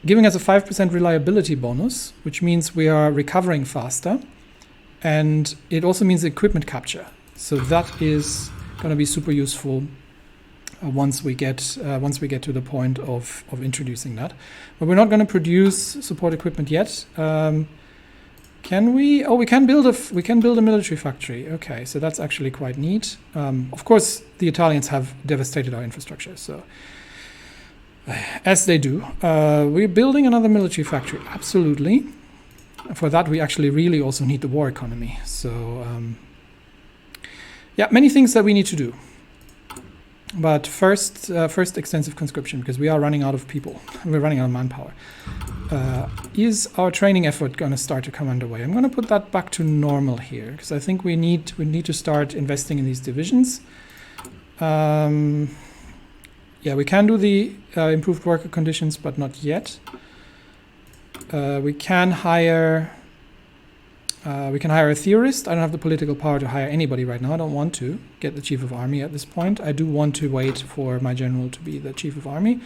giving us a 5% reliability bonus, which means we are recovering faster, and it also means equipment capture. So that is going to be super useful once we get to the point of introducing that. But we're not going to produce support equipment yet. Can we? Oh, we can build a military factory. Okay, so that's actually quite neat. Of course, the Italians have devastated our infrastructure, so as they do. We're building another military factory. Absolutely. For that, we actually really also need the war economy. So, yeah, many things that we need to do. But first extensive conscription, because we are running out of people. We're running out of manpower. Is our training effort going to start to come underway? I'm going to put that back to normal here, because I think we need to start investing in these divisions. Yeah, we can do the improved worker conditions, but not yet. We can hire a theorist. I don't have the political power to hire anybody right now. I don't want to get the chief of army at this point. I do want to wait for my general to be the chief of army,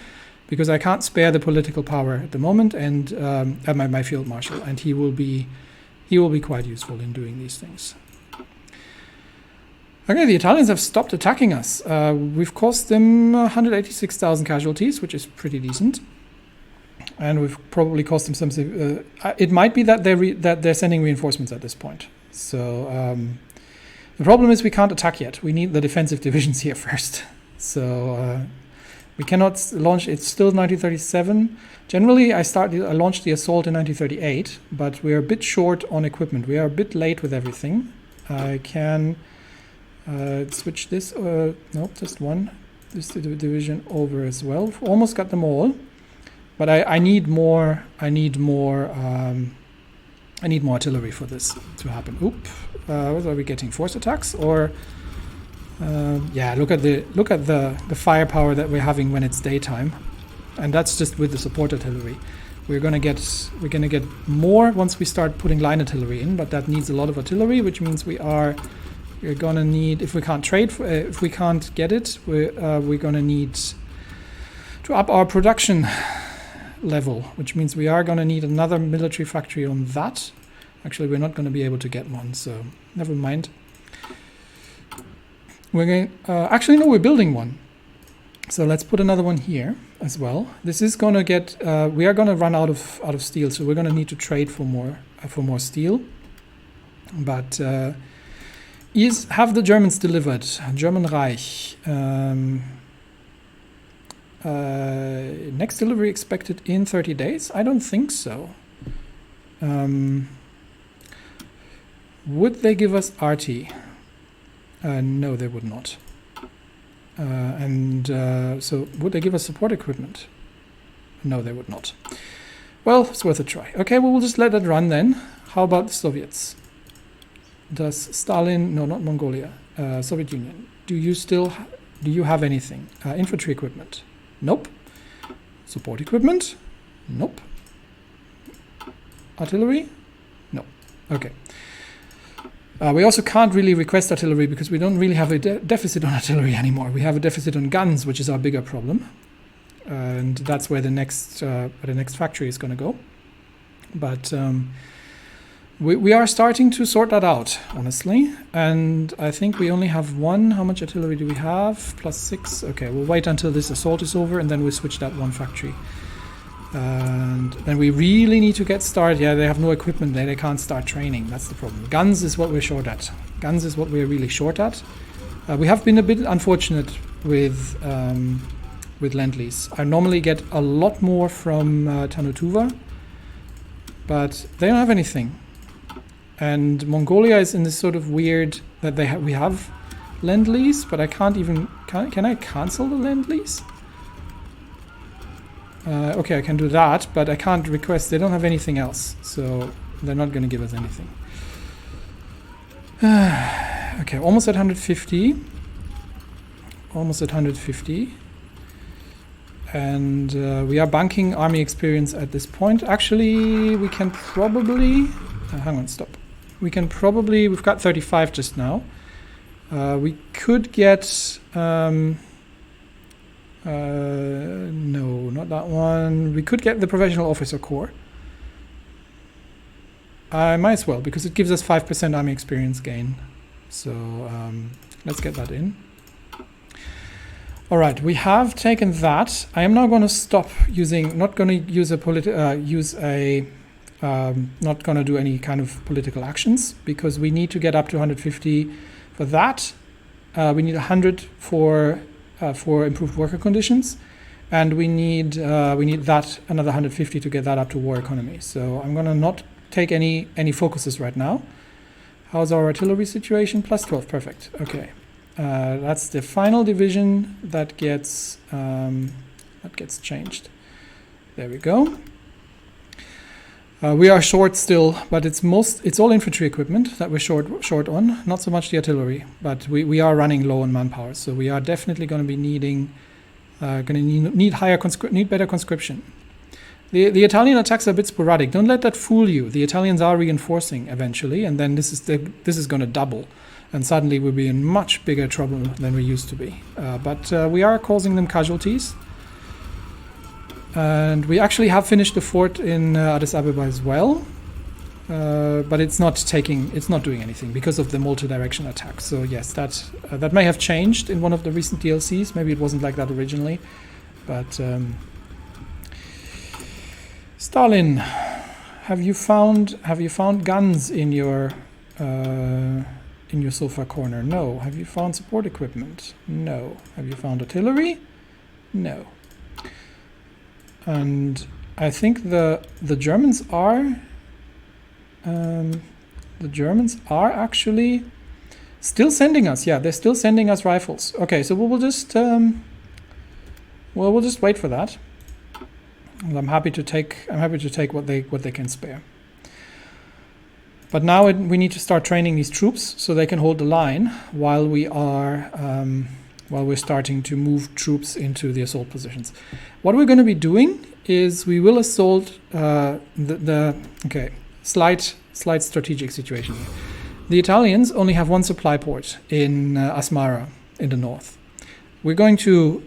because I can't spare the political power at the moment, and my field marshal, and he will be quite useful in doing these things. Okay, the Italians have stopped attacking us. We've caused them 186,000 casualties, which is pretty decent. And we've probably cost them some. It might be that they're sending reinforcements at this point. So the problem is we can't attack yet. We need the defensive divisions here first. So we cannot launch. It's still 1937. Generally, I launched the assault in 1938, but we're a bit short on equipment. We are a bit late with everything. I can switch this. Nope, just one. This division over as well. Almost got them all. But I need more. I need more artillery for this to happen. Oop! What are we getting? Force attacks or? Yeah. Look at the firepower that we're having when it's daytime, and that's just with the support artillery. We're gonna get more once we start putting line artillery in, but that needs a lot of artillery, which means we're gonna need, if we can't if we can't get it, we're gonna need to up our production level, which means we are going to need another military factory on that. Actually, we're not going to be able to get one, so never mind. We're going. Actually, no, we're building one. So let's put another one here as well. This is going to get. We are going to run out of steel, so we're going to need to trade for more steel. But have the Germans delivered? German Reich. Next delivery expected in 30 days? I don't think so. Would they give us RT? No, they would not. So would they give us support equipment? No, they would not. Well, it's worth a try. Okay, well, we'll just let that run then. How about the Soviets? Does Stalin, no, not Mongolia, Soviet Union, do you have anything? Infantry equipment? Nope. Support equipment? Nope. Artillery? No. Okay. We also can't really request artillery because we don't really have a deficit on artillery anymore. We have a deficit on guns, which is our bigger problem. And that's where the next factory is going to go. But we are starting to sort that out, honestly. And I think we only have one. How much artillery do we have? +6. Okay, we'll wait until this assault is over and then we'll switch that one factory. And then we really need to get started. Yeah, they have no equipment there. They can't start training. That's the problem. Guns is what we're short at. Guns is what we're really short at. We have been a bit unfortunate with Lend-Lease. I normally get a lot more from Tanutuva, but they don't have anything. And Mongolia is in this sort of weird that we have Lend-Lease, but I can't even. Can I cancel the Lend-Lease? Okay, I can do that, but I can't request. They don't have anything else, so they're not going to give us anything. Okay, almost at 150. Almost at 150. And we are banking army experience at this point. Actually, we can probably... hang on, stop. We can probably... We've got 35 just now. We could get... no, not that one. We could get the Professional Officer Corps. I might as well, because it gives us 5% army experience gain. So let's get that in. All right, we have taken that. I am now going to stop using, not going to use not going to do any kind of political actions, because we need to get up to 150 for that. We need 100 for improved worker conditions, and we need that another 150 to get that up to war economy. So I'm going to not take any focuses right now. How's our artillery situation? +12, perfect. Okay, that's the final division that gets changed. There we go. We are short still, but it's all infantry equipment that we're short on, not so much the artillery. But we are running low on manpower, so we are definitely going to be need better conscription. The Italian attacks are a bit sporadic. Don't let that fool you. The Italians are reinforcing eventually, and then this is going to double, and suddenly we'll be in much bigger trouble than we used to be. But we are causing them casualties. And we actually have finished the fort in Addis Ababa as well, but it's not doing anything because of the multi-direction attack. So yes, that may have changed in one of the recent DLCs. Maybe it wasn't like that originally, but Stalin, have you found guns in your sofa corner? No. Have you found support equipment? No. Have you found artillery? No. And I think the Germans are actually still sending us. Yeah, they're still sending us rifles. Okay, so we'll just wait for that. And I'm happy to take what they can spare. But now we need to start training these troops so they can hold the line while we're starting to move troops into the assault positions. What we're going to be doing is we will assault slight strategic situation here. The Italians only have one supply port in Asmara in the north. We're going to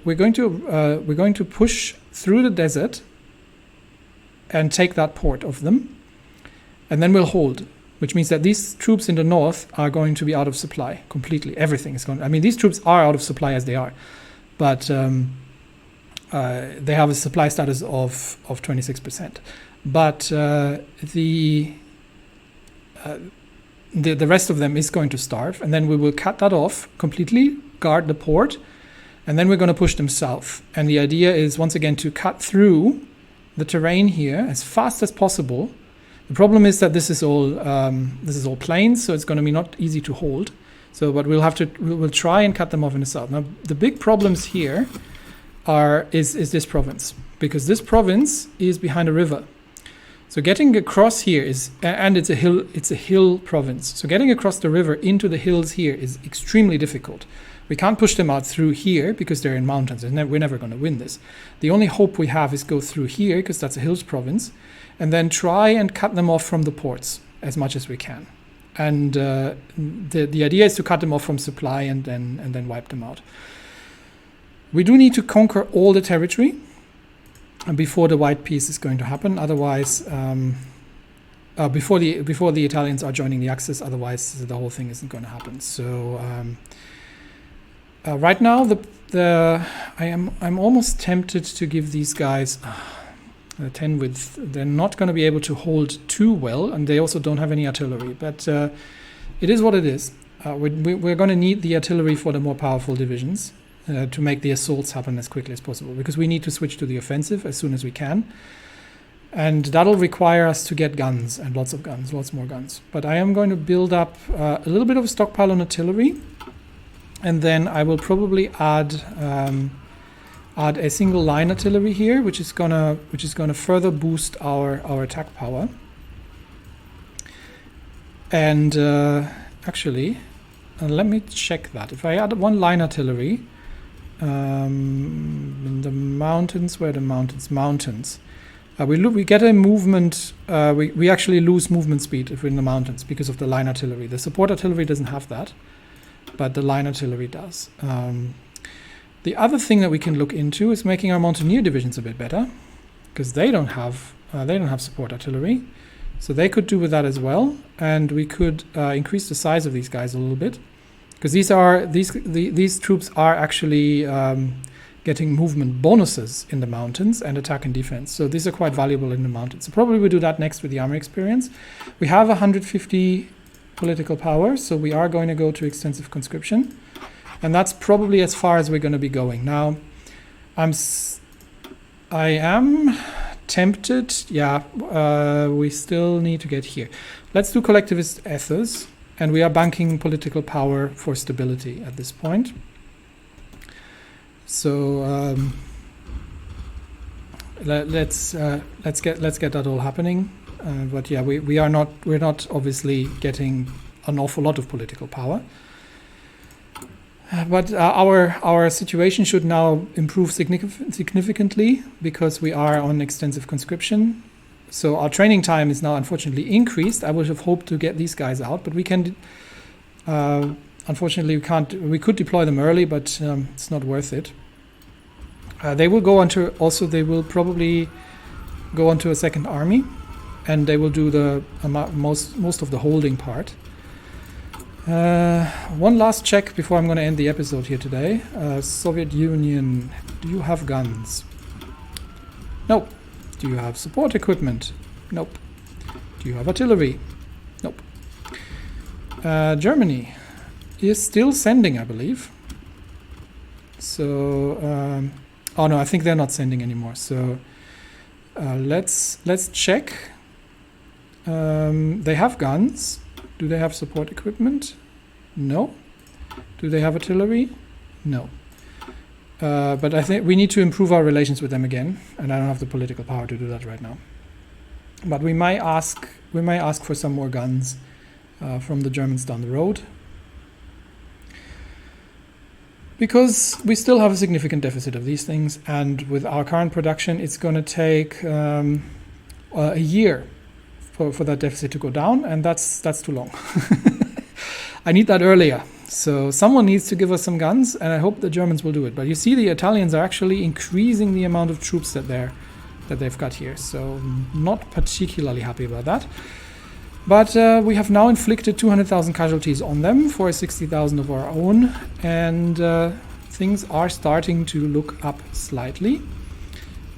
push through the desert and take that port of them, and then we'll hold. Which means that these troops in the north are going to be out of supply completely. Everything is going. I mean, these troops are out of supply as they are, but they have a supply status of 26%. But the rest of them is going to starve, and then we will cut that off completely, guard the port, and then we're going to push them south. And the idea is, once again, to cut through the terrain here as fast as possible. The problem is that this is all plains, so it's going to be not easy to hold. So, but we'll try and cut them off in the south. Now, the big problems here is this province, because this province is behind a river. So getting across here and it's a hill province. So getting across the river into the hills here is extremely difficult. We can't push them out through here because they're in mountains, and we're never going to win this. The only hope we have is go through here, because that's a hills province, and then try and cut them off from the ports as much as we can. And the idea is to cut them off from supply and then wipe them out. We do need to conquer all the territory before the white peace is going to happen. Otherwise, before the Italians are joining the Axis, otherwise the whole thing isn't going to happen. So right now, I'm almost tempted to give these guys 10 width. They're not going to be able to hold too well, and they also don't have any artillery. But it is what it is. We're going to need the artillery for the more powerful divisions to make the assaults happen as quickly as possible, because we need to switch to the offensive as soon as we can. And that'll require us to get guns, and lots more guns. But I am going to build up a little bit of a stockpile on artillery, and then I will probably add a single line artillery here, which is gonna further boost our attack power. And actually, let me check that. If I add one line artillery in the mountains, where the mountains, we get a movement. We actually lose movement speed if we're in the mountains because of the line artillery. The support artillery doesn't have that, but the line artillery does. The other thing that we can look into is making our mountaineer divisions a bit better, because they don't have support artillery, so they could do with that as well. And we could increase the size of these guys a little bit, because these troops are actually getting movement bonuses in the mountains and attack and defense. So these are quite valuable in the mountains. So probably we'll do that next with the army experience. We have 150 political power, so we are going to go to extensive conscription. And that's probably as far as we're going to be going. Now, I am tempted. Yeah, we still need to get here. Let's do collectivist ethos, and we are banking political power for stability at this point. So let's get that all happening. But yeah, we're not obviously getting an awful lot of political power. But our situation should now improve significantly, because we are on extensive conscription. So our training time is now unfortunately increased. I would have hoped to get these guys out, but we can. Unfortunately, we can't. We could deploy them early, but it's not worth it. They will go onto. Also, they will probably go onto a second army, and they will do the most of the holding part. One last check before I'm going to end the episode here today. Soviet Union, do you have guns? Nope. Do you have support equipment? Nope. Do you have artillery? Nope. Germany is still sending, I believe. So, oh no, I think they're not sending anymore. So let's check. They have guns. Do they have support equipment? No. Do they have artillery? No. But I think we need to improve our relations with them again, and I don't have the political power to do that right now. But we might ask for some more guns from the Germans down the road, because we still have a significant deficit of these things, and with our current production, it's going to take a year for that deficit to go down, and that's too long. I need that earlier. So someone needs to give us some guns, and I hope the Germans will do it. But you see, the Italians are actually increasing the amount of troops that they've got here. So not particularly happy about that. But we have now inflicted 200,000 casualties on them for 60,000 of our own, and things are starting to look up slightly.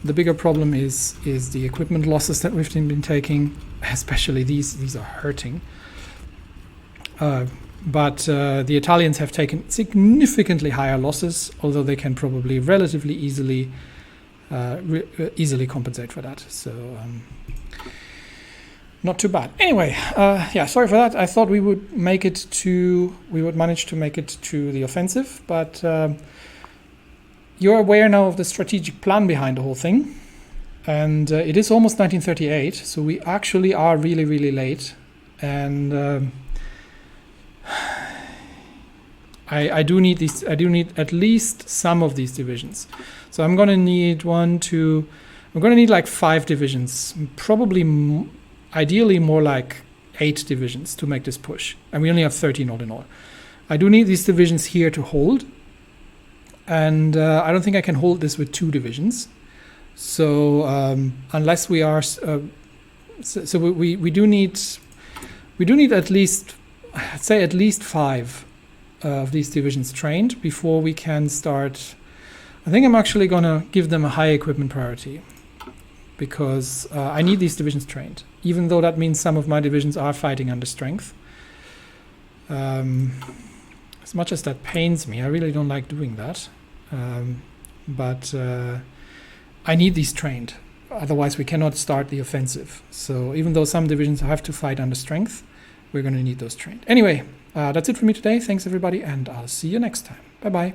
The bigger problem is the equipment losses that we've been taking, especially these are hurting. But the Italians have taken significantly higher losses, although they can probably relatively easily compensate for that. So not too bad. Anyway, yeah, sorry for that. I thought we would manage to make it to the offensive, but you're aware now of the strategic plan behind the whole thing, and it is almost 1938, so we actually are really, really late, and I do need these. I do need at least some of these divisions. So I'm gonna need like 5 divisions, probably ideally more like 8 divisions to make this push, and we only have 13 all in all. I do need these divisions here to hold, and I don't think I can hold this with 2 divisions. So unless we are, we do need at least, I'd say at least 5 of these divisions trained before we can start. I think I'm actually gonna give them a high equipment priority, because I need these divisions trained, even though that means some of my divisions are fighting under strength. As much as that pains me, I really don't like doing that. But I need these trained, otherwise we cannot start the offensive. So even though some divisions have to fight under strength, we're going to need those trained. Anyway, that's it for me today. Thanks everybody, and I'll see you next time. Bye bye.